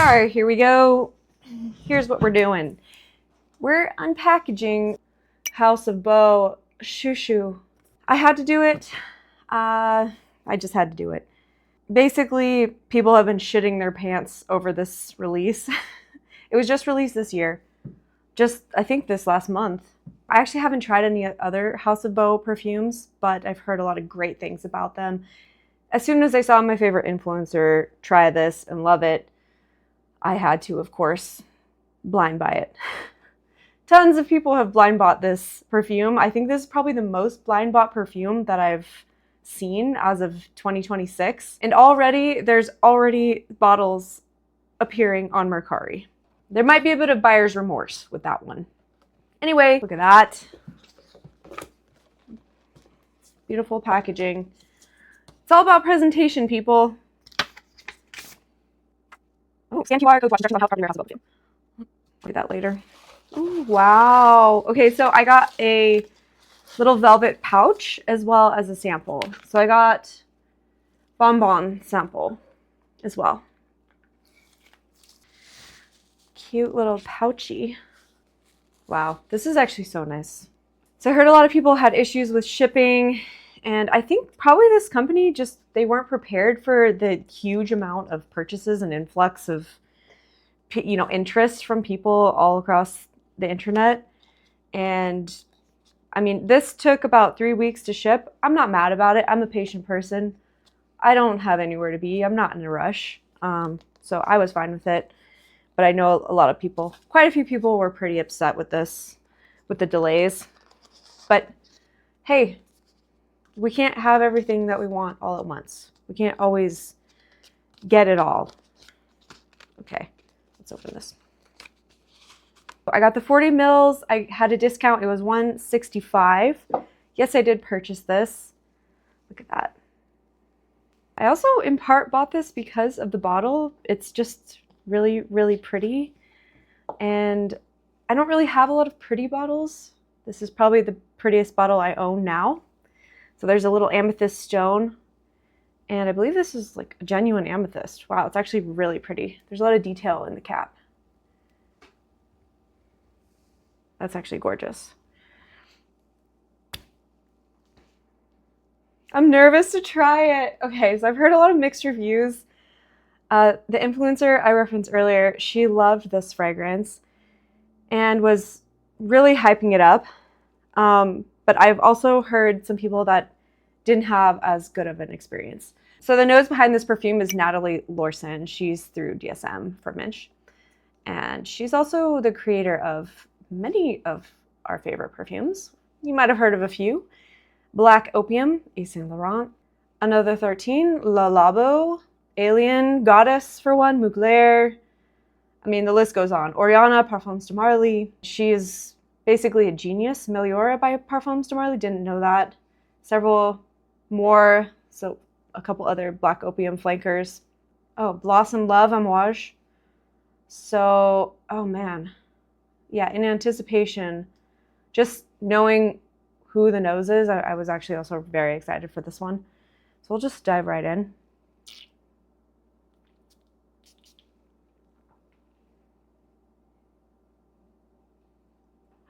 are. Here we go. Here's what we're doing. We're unpackaging House of Beau Xúxu. I had to do it. I just had to do it. Basically, people have been shitting their pants over this release. It was just released this year. I think this last month. I actually haven't tried any other House of Beau perfumes, but I've heard a lot of great things about them. As soon as I saw my favorite influencer try this and love it, I had to, of course, blind buy it. Tons of people have blind bought this perfume. I think this is probably the most blind bought perfume that I've seen as of 2026. And there's already bottles appearing on Mercari. There might be a bit of buyer's remorse with that one. Anyway, look at that. Beautiful packaging. It's all about presentation, people. Oh, scan QR code, watch instructions on how to partner your House of Beau. Look at that later. Oh, wow. Okay, so I got a little velvet pouch as well as a sample. So I got bonbon sample as well. Cute little pouchy. Wow, this is actually so nice. So I heard a lot of people had issues with shipping, and I think probably this company they weren't prepared for the huge amount of purchases and influx of, interest from people all across the internet. And I mean, this took about 3 weeks to ship. I'm not mad about it. I'm a patient person. I don't have anywhere to be. I'm not in a rush. So I was fine with it. But I know a lot of people, quite a few people were pretty upset with this, with the delays. But hey, we can't have everything that we want all at once. We can't always get it all. Okay, let's open this. I got the 40 mils. I had a discount. It was $165. Yes, I did purchase this. Look at that. I also in part bought this because of the bottle. It's just really, really pretty. And I don't really have a lot of pretty bottles. This is probably the prettiest bottle I own now. So there's a little amethyst stone. And I believe this is like a genuine amethyst. Wow, it's actually really pretty. There's a lot of detail in the cap. That's actually gorgeous. I'm nervous to try it. Okay, so I've heard a lot of mixed reviews. The influencer I referenced earlier, she loved this fragrance and was really hyping it up. But I've also heard some people that didn't have as good of an experience. So the nose behind this perfume is Natalie Lorson. She's through DSM for Minch. And she's also the creator of many of our favorite perfumes. You might have heard of a few. Black Opium, Yves Saint Laurent. Another 13, Le Labo. Alien, Goddess for one, Mugler. I mean, the list goes on. Oriana, Parfums de Marly. She is basically a genius. Meliora by Parfums de Marly, didn't know that. Several more, so a couple other Black Opium flankers. Oh, Blossom Love Amouage. So, oh man. Yeah, in anticipation, just knowing who the nose is, I was actually also very excited for this one. So we'll just dive right in.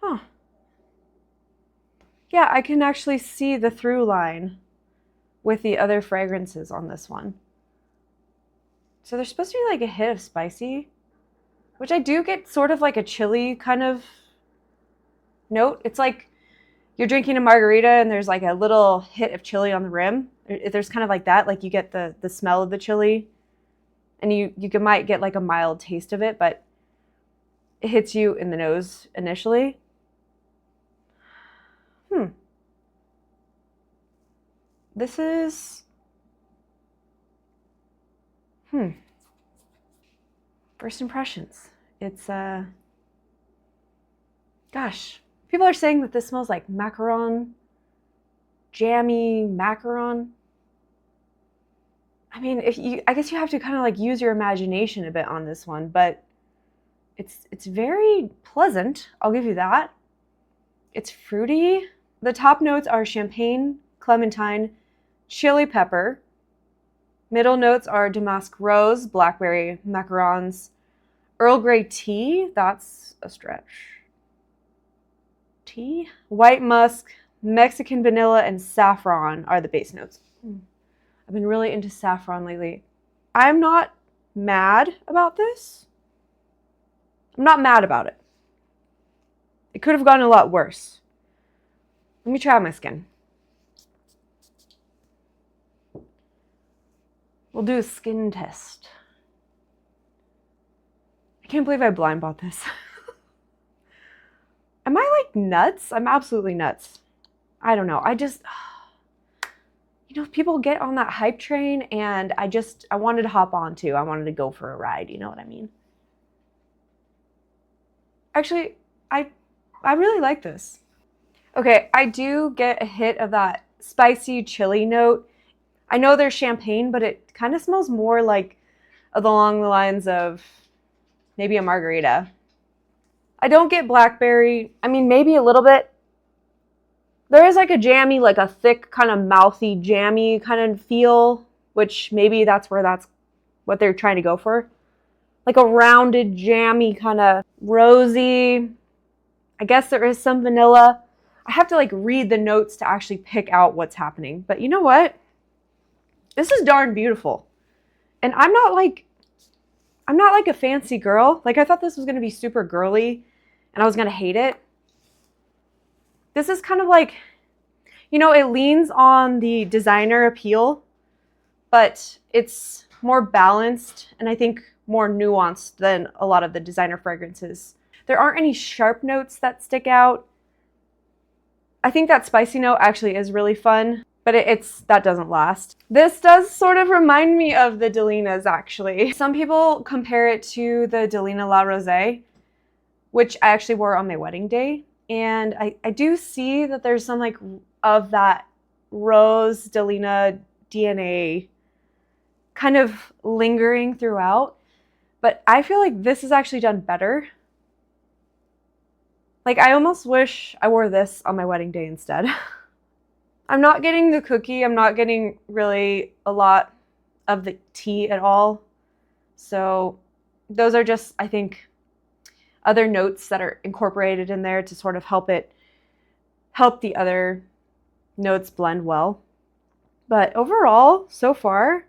Huh. Yeah, I can actually see the through line with the other fragrances on this one. So there's supposed to be like a hit of spicy, which I do get sort of like a chili kind of note. It's like you're drinking a margarita and there's like a little hit of chili on the rim. There's kind of like that, like you get the smell of the chili and you might get like a mild taste of it, but it hits you in the nose initially. This is, first impressions. It's, gosh, people are saying that this smells like macaron, jammy macaron. I mean, I guess you have to kind of like use your imagination a bit on this one, but it's very pleasant. I'll give you that. It's fruity. The top notes are champagne, clementine, chili pepper. Middle notes are damask rose, blackberry, macarons, Earl Grey tea, that's a stretch. Tea? White musk, Mexican vanilla, and saffron are the base notes. I've been really into saffron lately. I'm not mad about this. I'm not mad about it. It could have gotten a lot worse. Let me try out my skin. We'll do a skin test. I can't believe I blind bought this. Am I like nuts? I'm absolutely nuts. I don't know. People get on that hype train and I wanted to hop on too. I wanted to go for a ride. You know what I mean? Actually, I really like this. Okay, I do get a hit of that spicy chili note. I know there's champagne, but it kind of smells more like along the lines of maybe a margarita. I don't get blackberry. I mean, maybe a little bit. There is like a jammy, like a thick kind of mouthy jammy kind of feel, which maybe that's what they're trying to go for. Like a rounded jammy kind of rosy. I guess there is some vanilla. I have to like read the notes to actually pick out what's happening. But you know what? This is darn beautiful. And I'm not like a fancy girl. Like I thought this was going to be super girly and I was going to hate it. This is kind of like, it leans on the designer appeal, but it's more balanced and I think more nuanced than a lot of the designer fragrances. There aren't any sharp notes that stick out. I think that spicy note actually is really fun, but that doesn't last. This does sort of remind me of the Delinas actually. Some people compare it to the Delina La Rosée, which I actually wore on my wedding day. And I do see that there's some like of that rose Delina DNA kind of lingering throughout. But I feel like this is actually done better. Like I almost wish I wore this on my wedding day instead. I'm not getting the cookie. I'm not getting really a lot of the tea at all. So those are just, I think, other notes that are incorporated in there to sort of help the other notes blend well. But overall, so far,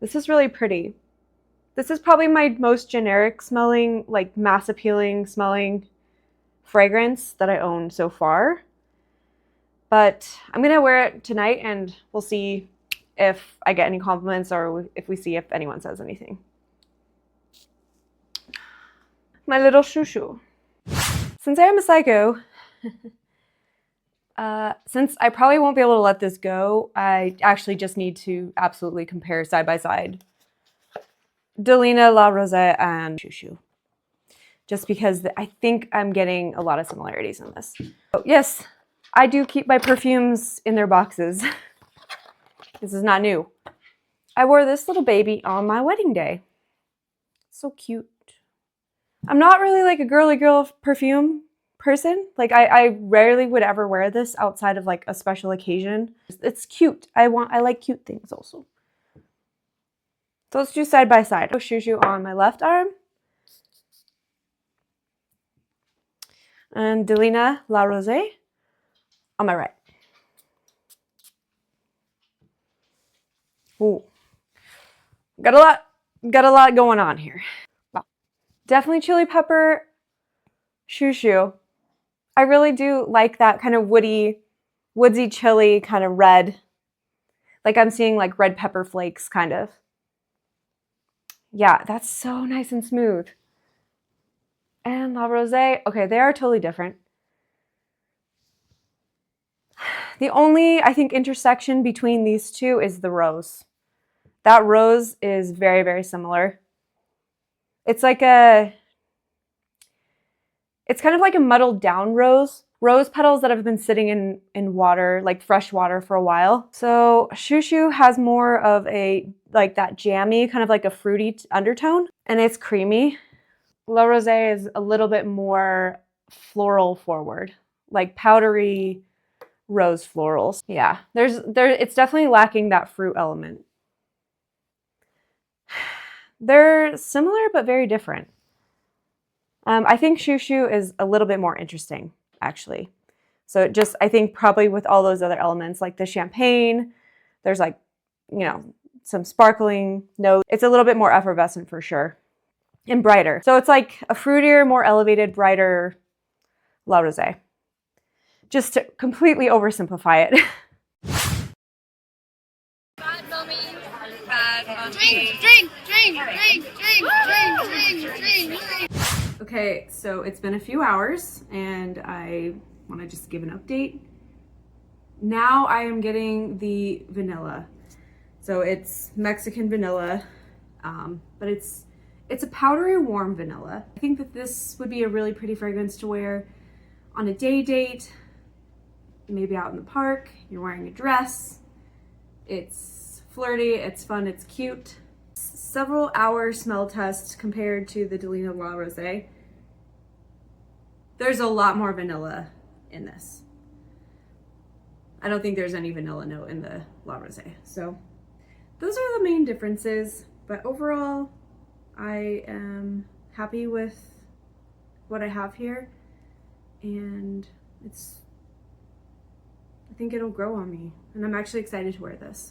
this is really pretty. This is probably my most generic smelling, like mass appealing smelling fragrance that I own so far. But I'm going to wear it tonight and we'll see if I get any compliments or if we see if anyone says anything. My little Xúxu. Since I am a psycho, since I probably won't be able to let this go, I actually just need to absolutely compare side by side Delina La Rosée and Xúxu. Just because I think I'm getting a lot of similarities in this. So yes, I do keep my perfumes in their boxes. This is not new. I wore this little baby on my wedding day. So cute. I'm not really like a girly girl perfume person. Like I rarely would ever wear this outside of like a special occasion. It's cute. I like cute things also. So let's do side by side. Xúxu on my left arm. And Delina La Rosée on my right. Ooh. Got a lot going on here. Wow. Definitely chili pepper, Xúxu. I really do like that kind of woodsy chili kind of red. Like I'm seeing like red pepper flakes kind of. Yeah, that's so nice and smooth. And La Rosée, okay, they are totally different. The only, I think, intersection between these two is the rose. That rose is very, very similar. It's like it's kind of like a muddled down rose. Rose petals that have been sitting in water, like fresh water for a while. So Xúxu has more of like that jammy, kind of like a fruity undertone, and it's creamy. La Rosée is a little bit more floral forward, like powdery rose florals. Yeah, it's definitely lacking that fruit element. They're similar but very different. I think Xúxu is a little bit more interesting, actually. So it just, I think probably with all those other elements, like the champagne, there's like, you know, some sparkling notes. It's a little bit more effervescent for sure, and brighter. So it's like a fruitier, more elevated, brighter La Rosée. Just to completely oversimplify it. Bad mommy. Bad mommy. Drink. Okay, so it's been a few hours and I want to just give an update. Now I am getting the vanilla. So it's Mexican vanilla, but it's a powdery warm vanilla. I think that this would be a really pretty fragrance to wear on a day date, maybe out in the park, you're wearing a dress. It's flirty, it's fun, it's cute. Several hour smell test compared to the Delina La Rosée. There's a lot more vanilla in this. I don't think there's any vanilla note in the La Rosée. So those are the main differences, but overall I am happy with what I have here, and I think it'll grow on me, and I'm actually excited to wear this.